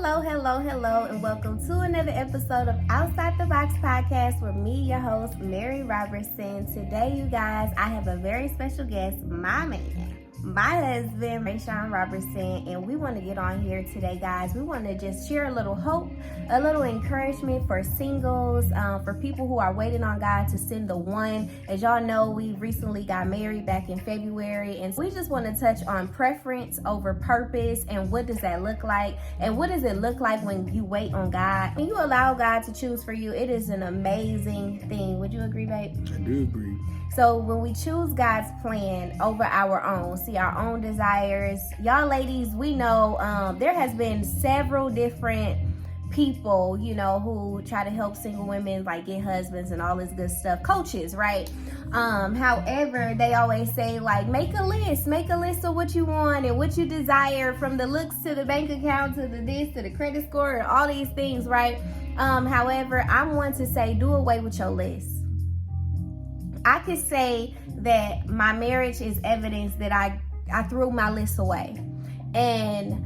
Hello, and welcome to another episode of Outside the Box Podcast with me, your host, Mary Robertson. Today, you guys, I have a very special guest, my man, my husband, Rayshawn Robertson, and we want to get on here today, guys. We want to just share a little hope, a little encouragement for singles, for people who are waiting on God to send the one. As y'all know, we recently got married back in February, and we just want to touch on preference over purpose, and what does that look like, and what does it look like when you wait on God. When you allow God to choose for you, it is an amazing thing. Would you agree, babe? I do agree. So when we choose God's plan over our own, see our own desires, y'all ladies, we know there has been several different people, who try to help single women like get husbands and all this good stuff, coaches, right? However, they always say like, make a list of what you want and what you desire, from the looks to the bank account to the this to the credit score and all these things, right? However, I'm one to say, do away with your list. I could say that my marriage is evidence that I threw my list away. And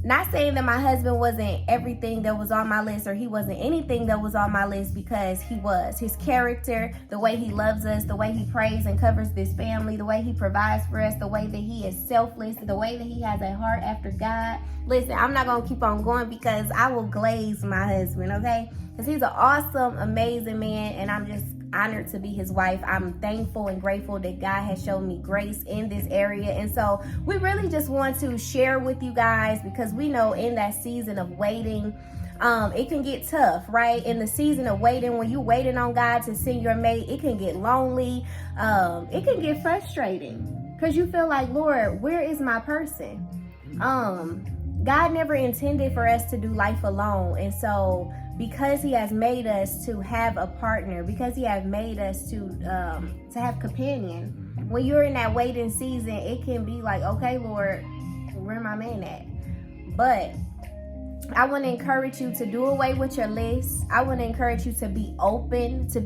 not saying that my husband wasn't everything that was on my list, or he wasn't anything that was on my list, because he was. His character, the way he loves us, the way he prays and covers this family, the way he provides for us, the way that he is selfless, the way that he has a heart after God. Listen, I'm not going to keep on going because I will glaze my husband, okay? Because he's an awesome, amazing man, and I'm just honored to be his wife. I'm thankful and grateful that God has shown me grace in this area. And so we really just want to share with you guys, because we know in that season of waiting, it can get tough, right? In the season of waiting, when you're waiting on God to send your mate, it can get lonely. It can get frustrating because you feel like, Lord, where is my person? God never intended for us to do life alone. And so because he has made us to have a partner, because he has made us to have companion, when you're in that waiting season, it can be like, okay, Lord, where my man at? But I want to encourage you to do away with your list. I want to encourage you to be open-minded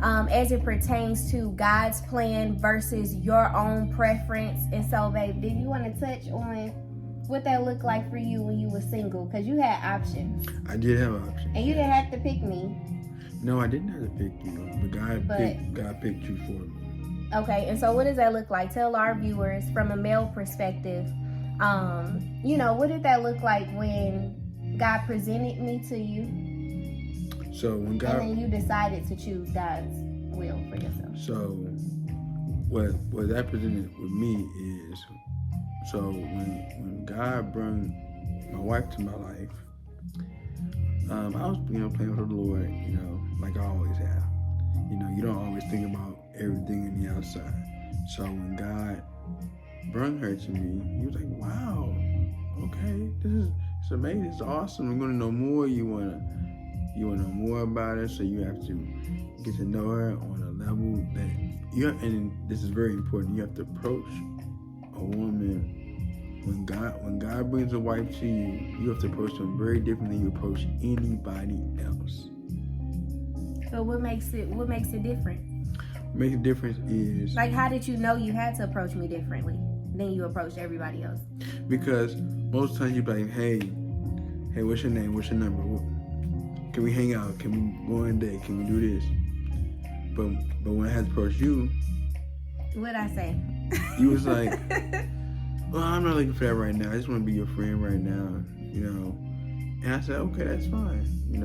as it pertains to God's plan versus your own preference. And so, babe, did you want to touch on what that looked like for you when you were single? Because you had options. I did have options. And you didn't have to pick me. No, I didn't have to pick you. But God picked you for me. Okay, and so what does that look like? Tell our viewers from a male perspective, what did that look like when God presented me to you? So when God... And then you decided to choose God's will for yourself. So what that presented with me is... So when God brought my wife to my life, I was playing with the Lord, like I always have. You don't always think about everything in the outside. So when God brought her to me, he was like, wow, okay, it's amazing, it's awesome. I'm gonna know more. You wanna know more about her, so you have to get to know her on a level that and this is very important, you have to approach a woman. When God brings a wife to you, you have to approach them very differently than you approach anybody else. So what makes it different? What makes it different is, like, how did you know you had to approach me differently than you approached everybody else? Because most times you be like, hey, what's your name? What's your number? Can we hang out? Can we go on a date? Can we do this? But when I had to approach you, what'd I say? You was like, well, I'm not looking for that right now. I just want to be your friend right now, And I said, okay, that's fine, We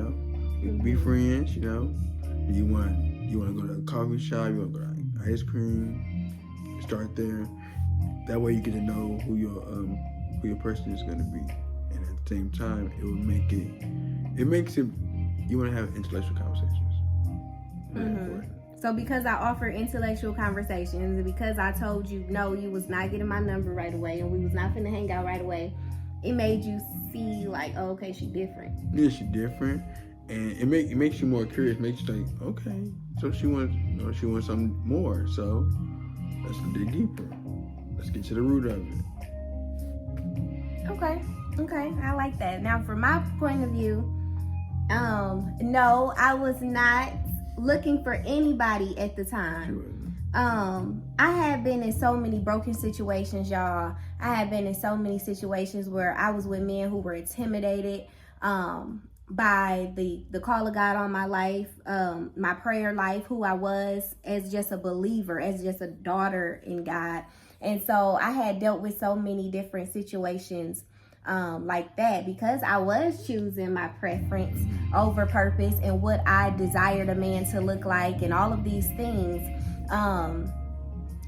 can be friends, Do you want to go to a coffee shop? You want to go to ice cream? Start there. That way you get to know who your person is going to be, and at the same time, it makes it. You want to have intellectual conversations. Very important. So because I offered intellectual conversations, because I told you, no, you was not getting my number right away, and we was not finna hang out right away, it made you see like, oh, okay, she different. Yeah, she different, and it makes you more curious. Makes you think, okay, so she wants something more. So let's dig deeper. Let's get to the root of it. Okay, I like that. Now, from my point of view, no, I was not looking for anybody at the time. I have been in so many broken situations, y'all. I have been in so many situations where I was with men who were intimidated by the call of God on my life, my prayer life, who I was as just a believer, as just a daughter in God. And so I had dealt with so many different situations like that, because I was choosing my preference over purpose and what I desired a man to look like and all of these things.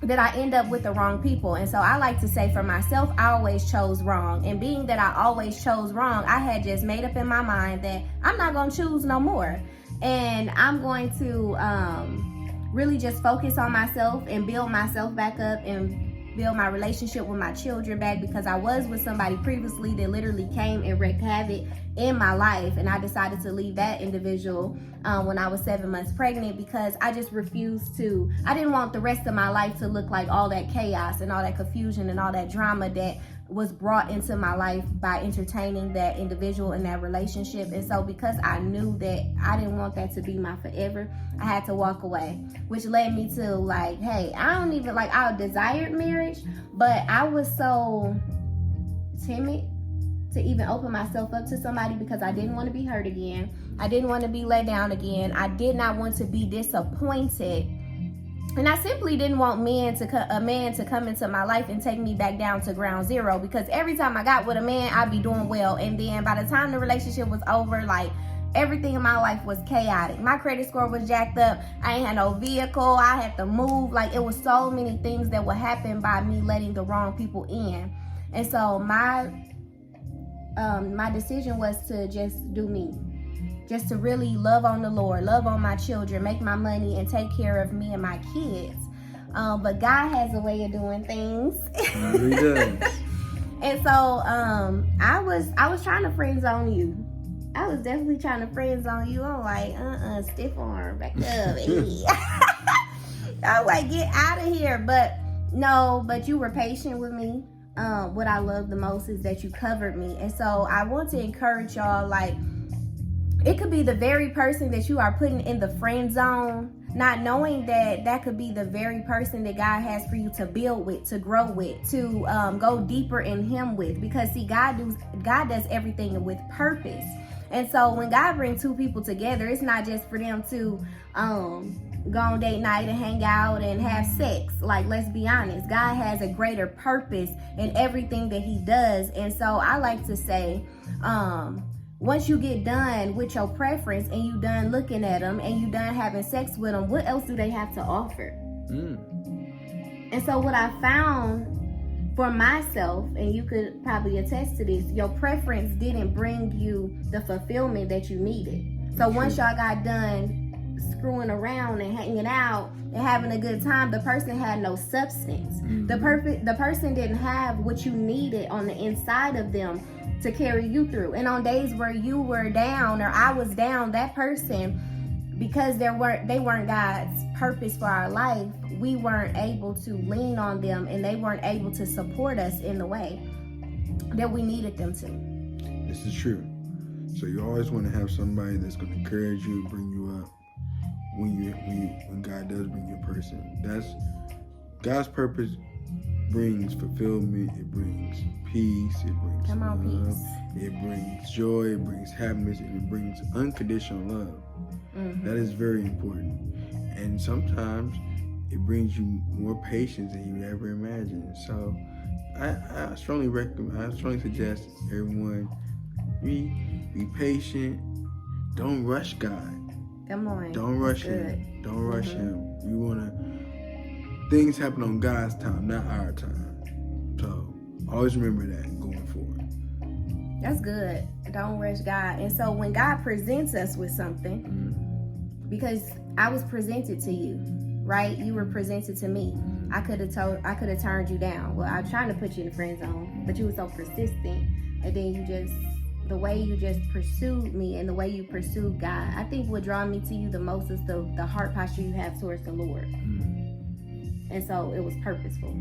That I end up with the wrong people. And so I like to say for myself, I always chose wrong. And being that I always chose wrong, I had just made up in my mind that I'm not going to choose no more. And I'm going to really just focus on myself and build myself back up and build my relationship with my children back, because I was with somebody previously that literally came and wreaked havoc in my life. And I decided to leave that individual when I was 7 months pregnant, because I just refused to. I didn't want the rest of my life to look like all that chaos and all that confusion and all that drama that was brought into my life by entertaining that individual in that relationship. And so because I knew that I didn't want that to be my forever, I had to walk away, which led me to like, hey, I desired marriage, but I was so timid to even open myself up to somebody, because I didn't want to be hurt again. I didn't want to be let down again. I did not want to be disappointed. And I simply didn't want a man to come into my life and take me back down to ground zero, because every time I got with a man, I'd be doing well. And then by the time the relationship was over, like, everything in my life was chaotic. My credit score was jacked up. I ain't had no vehicle. I had to move. Like, it was so many things that would happen by me letting the wrong people in. And so my decision was to just do me. Just to really love on the Lord, love on my children, make my money, and take care of me and my kids. But God has a way of doing things. He does. And so I was trying to friend zone you. I was definitely trying to friend zone you. I'm like, stiff arm, back up. I'm like, get out of here. But you were patient with me. What I love the most is that you covered me. And so I want to encourage y'all, like, it could be the very person that you are putting in the friend zone, not knowing that that could be the very person that God has for you to build with, to grow with, to go deeper in Him with. Because see, God does everything with purpose. And so when God brings two people together, it's not just for them to go on date night and hang out and have sex. Like, let's be honest, God has a greater purpose in everything that He does. And so I like to say, once you get done with your preference and you done looking at them and you done having sex with them, what else do they have to offer? And so what I found for myself, and you could probably attest to this, your preference didn't bring you the fulfillment that you needed. So once y'all got done screwing around and hanging out and having a good time, the person had no substance. The person didn't have what you needed on the inside of them to carry you through. And on days where you were down or I was down, that person, because they weren't God's purpose for our life, we weren't able to lean on them, and they weren't able to support us in the way that we needed them to. This is true. So you always want to have somebody that's going to encourage you, bring you up when God does bring you a person. That's God's purpose. Brings fulfillment, it brings peace, it brings love, it brings joy, it brings happiness, and it brings unconditional love. That is very important. And sometimes it brings you more patience than you ever imagined. So I strongly suggest everyone be patient. Don't rush God. Come on. Don't rush Him. Don't rush Him. You wanna. Things happen on God's time, not our time. So always remember that going forward. That's good. Don't rush God. And so when God presents us with something, because I was presented to you, right? You were presented to me. I could have turned you down. Well, I was trying to put you in the friend zone, but you were so persistent, and then the way you just pursued me and the way you pursued God. I think what draw me to you the most is the heart posture you have towards the Lord. And so it was purposeful.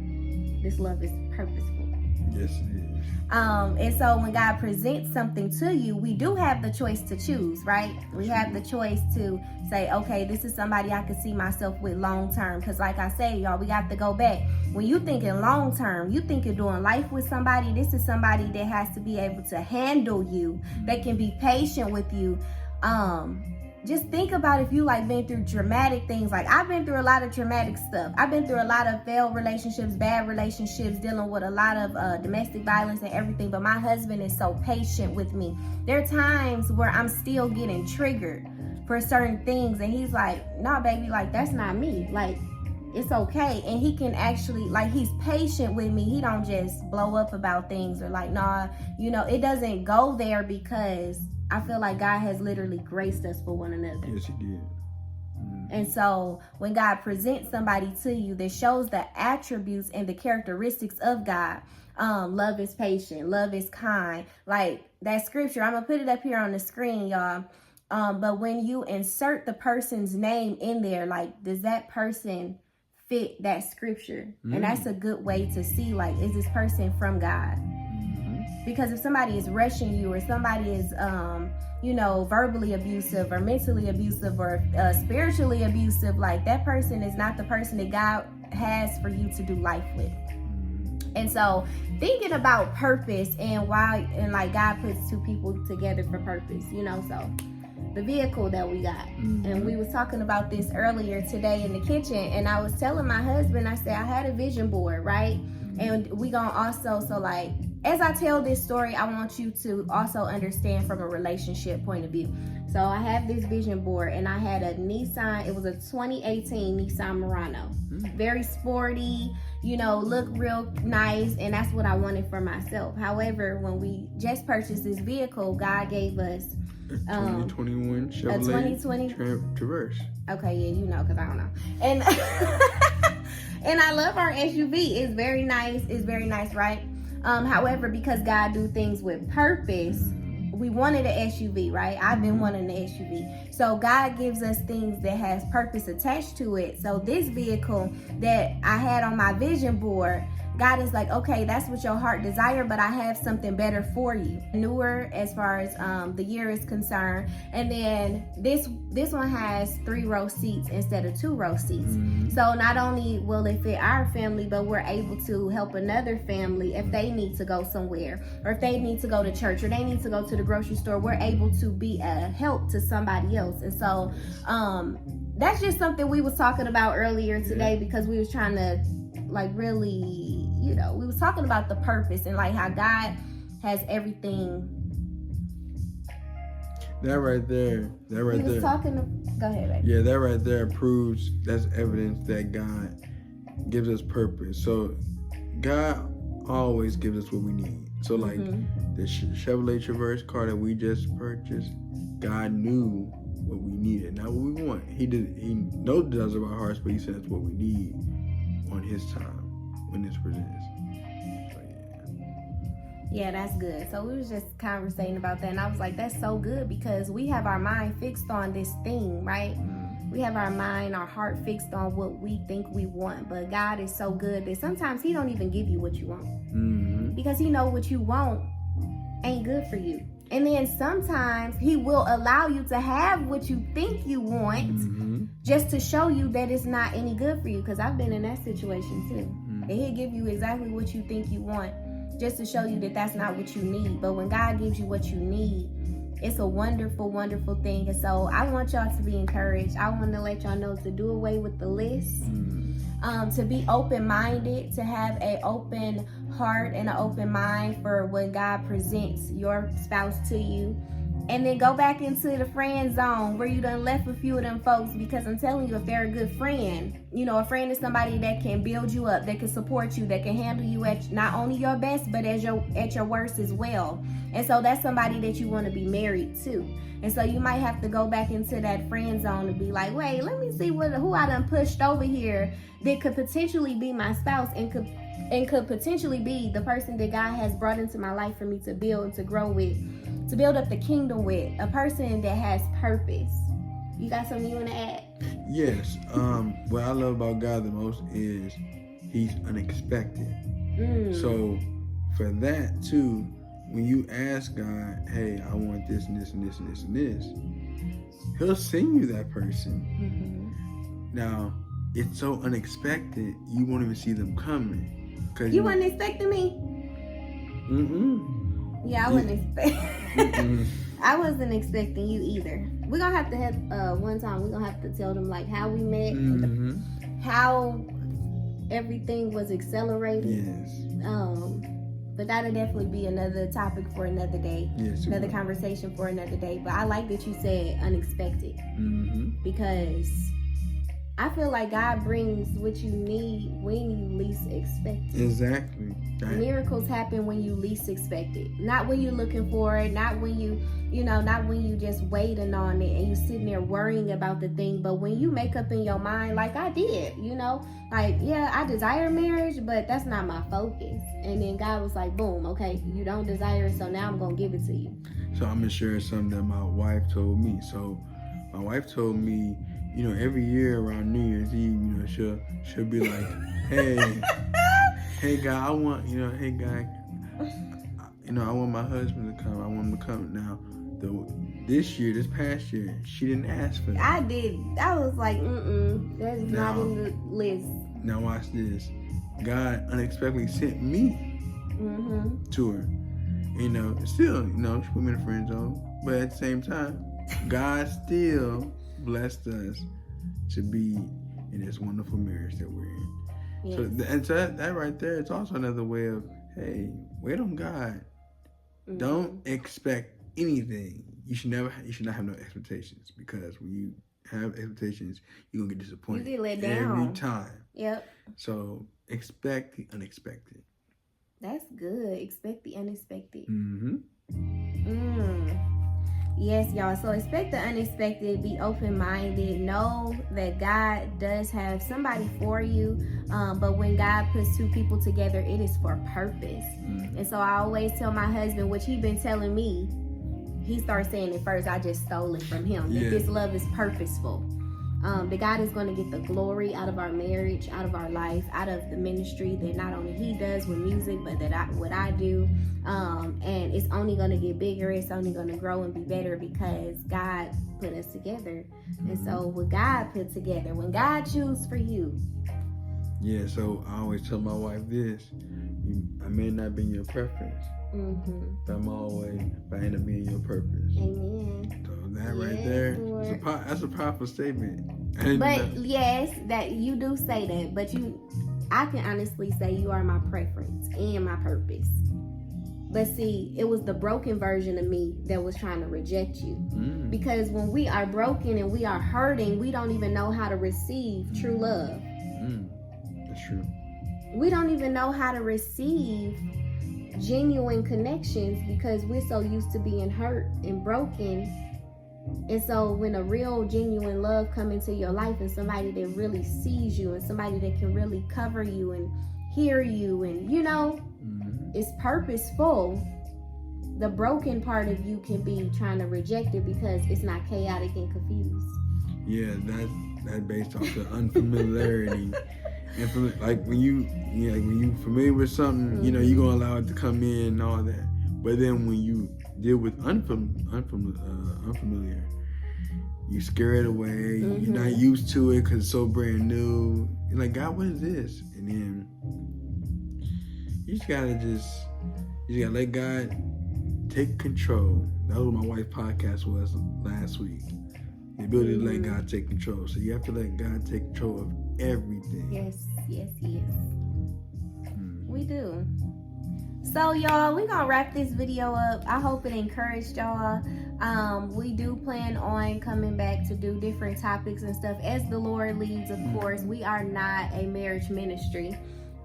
This love is purposeful. Yes, it is. And so when God presents something to you, we do have the choice to choose, right? We have the choice to say, okay, this is somebody I can see myself with long term. Because like I say, y'all, we got to go back. When you thinking long term, you think you're doing life with somebody. This is somebody that has to be able to handle you, that can be patient with you. Just think about if you like been through dramatic things. Like I've been through a lot of traumatic stuff. I've been through a lot of failed relationships, bad relationships, dealing with a lot of domestic violence and everything. But my husband is so patient with me. There are times where I'm still getting triggered for certain things. And he's like, nah, baby, like that's not me. Like it's okay. And he can actually, like, he's patient with me. He don't just blow up about things or like, nah, you know, it doesn't go there because I feel like God has literally graced us for one another. Yes, he did. And so when God presents somebody to you that shows the attributes and the characteristics of God, love is patient, love is kind. Like that scripture, I'm gonna put it up here on the screen, y'all. But when you insert the person's name in there, like, does that person fit that scripture? And that's a good way to see, like, is this person from God? Because if somebody is rushing you, or somebody is, verbally abusive or mentally abusive or spiritually abusive, like that person is not the person that God has for you to do life with. And so thinking about purpose and why, and like God puts two people together for purpose, so the vehicle that we got. And we was talking about this earlier today in the kitchen, and I was telling my husband, I said, I had a vision board, right? And we gonna also, so like, as I tell this story, I want you to also understand from a relationship point of view. So I have this vision board, and I had a Nissan, it was a 2018 Nissan Murano. Very sporty, look real nice, and that's what I wanted for myself. However, when we just purchased this vehicle, God gave us 2021 Chevrolet a 2020 Traverse. Okay, yeah, because I don't know. And and I love our SUV. It's very nice, right? However, because God do things with purpose, we wanted an SUV, right? I've been wanting an SUV. So God gives us things that has purpose attached to it. So this vehicle that I had on my vision board, God is like, okay, that's what your heart desire, but I have something better for you. Newer as far as the year is concerned. And then this one has 3-row seats instead of 2-row seats. So not only will it fit our family, but we're able to help another family if they need to go somewhere, or if they need to go to church, or they need to go to the grocery store. We're able to be a help to somebody else. And so that's just something we was talking about earlier today, because we was trying to like really, we was talking about the purpose and like how God has everything. That right there. Go ahead, baby. Yeah, that right there proves, that's evidence that God gives us purpose. So God always gives us what we need. So like the Chevrolet Traverse car that we just purchased, God knew what we needed, not what we want. He knows the desires of our hearts, but he says what we need on his time when this presents. So yeah, that's good. So we was just conversating about that, and I was like, that's so good, because we have our mind fixed on this thing, right? We have our mind, our heart fixed on what we think we want. But God is so good that sometimes he don't even give you what you want, because he know what you want ain't good for you. And then sometimes he will allow you to have what you think you want, just to show you that it's not any good for you. Because I've been in that situation too. And he'll give you exactly what you think you want, just to show you that that's not what you need. But when God gives you what you need, it's a wonderful, wonderful thing. And so I want y'all to be encouraged. I want to let y'all know to do away with the list, to be open-minded, to have an open heart and an open mind for when God presents your spouse to you. And then go back into the friend zone where you done left a few of them folks, because I'm telling you, if they're a good friend, a friend is somebody that can build you up, that can support you, that can handle you at not only your best, but at your worst as well. And so that's somebody that you want to be married to. And so you might have to go back into that friend zone and be like, wait, let me see who I done pushed over here that could potentially be my spouse, and could potentially be the person that God has brought into my life for me to build and to grow with, to build up the kingdom with, a person that has purpose. You got something you want to add? Yes. What I love about God the most is he's unexpected. So for that too, when you ask God, hey, I want this and this and this and this and this, He'll send you that person. Now, it's so unexpected, you won't even see them coming. You wasn't expecting me? Yeah, I wasn't expecting. I wasn't expecting you either. We're gonna have to have one time. We're gonna have to tell them like how we met, how everything was accelerated. Yes. But that'll definitely be another topic for another day. Yes. Another conversation for another day. But I like that you said unexpected because I feel like God brings what you need when you least expect it. Exactly. Miracles happen when you least expect it. Not when you're looking for it, not when not when you just waiting on it and you sitting there worrying about the thing, but when you make up in your mind, like I did, like, yeah, I desire marriage, but that's not my focus. And then God was like, boom, okay, you don't desire it, so now I'm going to give it to you. So I'm going to share something that my wife told me. So my wife told me, every year around New Year's Eve, she'll be like, hey, God, I want, hey, God, I want my husband to come. I want him to come. Now, this past year, she didn't ask for that. I did. I was like, that's not in the list. Now watch this. God unexpectedly sent me to her. Still, she put me in a friend zone. But at the same time, God still blessed us to be in this wonderful marriage that we're in. Yes. So that right there, it's also another way of, hey, wait on God. Don't expect anything. You should not have no expectations, because when you have expectations, you're gonna get disappointed. You get let down every time. Yep. So expect the unexpected. That's good. Expect the unexpected. Yes, y'all. So expect the unexpected. Be open-minded. Know that God does have somebody for you. But when God puts two people together, it is for purpose. And so I always tell my husband, which he's been telling me, he started saying it first. I just stole it from him. That this love is purposeful. That God is going to get the glory out of our marriage, out of our life, out of the ministry that not only he does with music, but what I do. And it's only going to get bigger. It's only going to grow and be better because God put us together. And so what God put together, when God chooses for you. Yeah, so I always tell my wife this. I may not be in your preference, but I end up being your purpose. Amen. So that right there, that's a powerful statement. But yes, that you do say that, but I can honestly say you are my preference and my purpose. But see, it was the broken version of me that was trying to reject you. Because when we are broken and we are hurting, we don't even know how to receive true love. That's true. We don't even know how to receive genuine connections because we're so used to being hurt and broken. And so when a real genuine love come into your life and somebody that really sees you and somebody that can really cover you and hear you and it's purposeful, the broken part of you can be trying to reject it because it's not chaotic and confused. Yeah, that's based off the unfamiliarity. And like when you familiar with something, you're gonna allow it to come in and all that. But then when you deal with unfamiliar, you scare it away. You're not used to it because it's so brand new. You're like, God, what is this? And then you just gotta let God take control. That was what my wife's podcast was last week. The ability to let God take control. So you have to let God take control of everything. Yes. We do. So y'all, we're gonna wrap this video up. I hope it encouraged y'all. We do plan on coming back to do different topics and stuff as the Lord leads, of course. We are not a marriage ministry.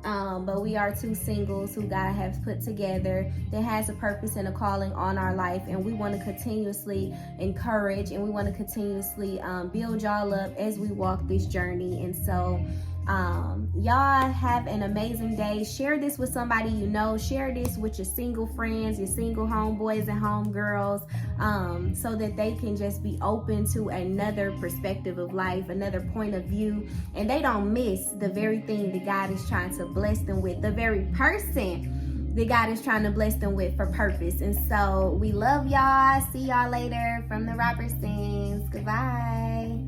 But we are two singles who God has put together that has a purpose and a calling on our life, and we want to continuously encourage and we want to continuously build y'all up as we walk this journey. And so y'all have an amazing day. Share this with somebody you know. Share this with your single friends, your single homeboys and homegirls, so that they can just be open to another perspective of life, another point of view, and they don't miss the very thing that God is trying to bless them with, the very person that God is trying to bless them with for purpose. And so we love y'all. See y'all later from the Robertsons. Goodbye.